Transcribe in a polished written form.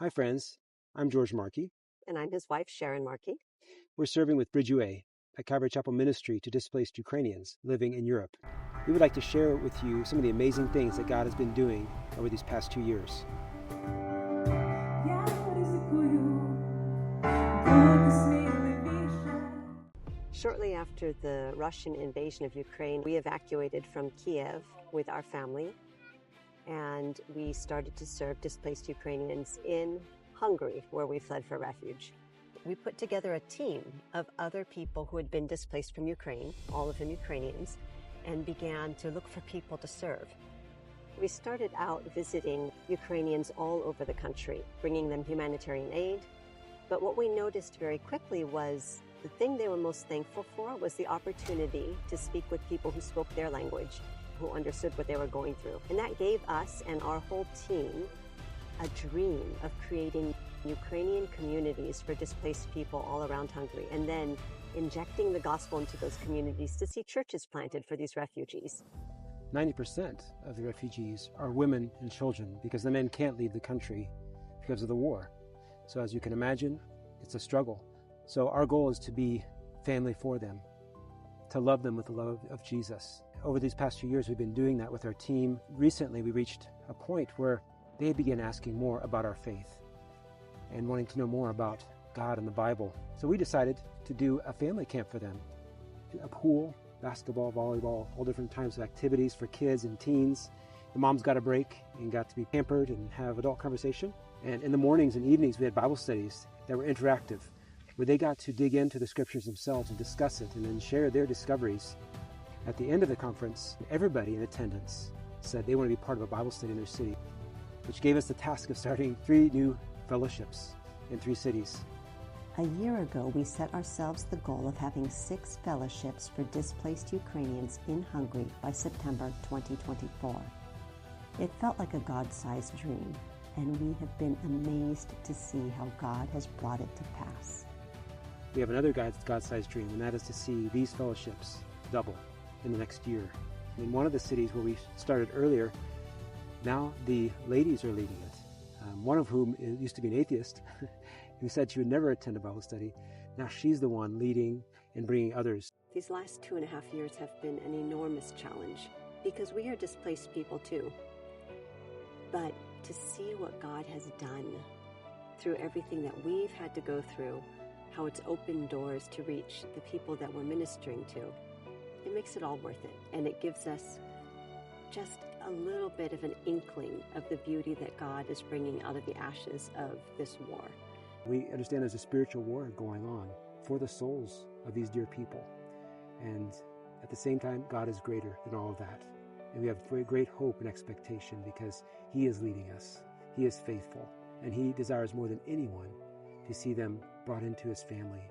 Hi, friends. I'm George Markey. And I'm his wife, Sharon Markey. We're serving with Bridge UA, a Calvary Chapel ministry to displaced Ukrainians living in Europe. We would like to share with you some of the amazing things that God has been doing over these past 2 years. Shortly after the Russian invasion of Ukraine, we evacuated from Kiev with our family, and we started to serve displaced Ukrainians in Hungary, where we fled for refuge. We put together a team of other people who had been displaced from Ukraine, all of them Ukrainians, and began to look for people to serve. We started out visiting Ukrainians all over the country, bringing them humanitarian aid. But what we noticed very quickly was the thing they were most thankful for was the opportunity to speak with people who spoke their language, who understood what they were going through. And that gave us and our whole team a dream of creating Ukrainian communities for displaced people all around Hungary, and then injecting the gospel into those communities to see churches planted for these refugees. 90% of the refugees are women and children because the men can't leave the country because of the war. So as you can imagine, it's a struggle. So our goal is to be family for them, to love them with the love of Jesus. Over these past 2 years, we've been doing that with our team. Recently, we reached a point where they began asking more about our faith and wanting to know more about God and the Bible. So we decided to do a family camp for them. A pool, basketball, volleyball, all different types of activities for kids and teens. The moms got a break and got to be pampered and have adult conversation. And in the mornings and evenings, we had Bible studies that were interactive, where they got to dig into the scriptures themselves and discuss it and then share their discoveries. At the end of the conference, everybody in attendance said they want to be part of a Bible study in their city, which gave us the task of starting 3 new fellowships in 3 cities. A year ago, we set ourselves the goal of having 6 fellowships for displaced Ukrainians in Hungary by September 2024. It felt like a God-sized dream, and we have been amazed to see how God has brought it to pass. We have another God-sized dream, and that is to see these fellowships double in the next year. In one of the cities where we started earlier, now the ladies are leading it. One of whom used to be an atheist, who said she would never attend a Bible study. Now she's the one leading and bringing others. These last 2.5 years have been an enormous challenge because we are displaced people too. But to see what God has done through everything that we've had to go through, how it's opened doors to reach the people that we're ministering to, it makes it all worth it. And it gives us just a little bit of an inkling of the beauty that God is bringing out of the ashes of this war. We understand there's a spiritual war going on for the souls of these dear people. And at the same time, God is greater than all of that. And we have great hope and expectation because He is leading us. He is faithful. And He desires more than anyone to see them brought into His family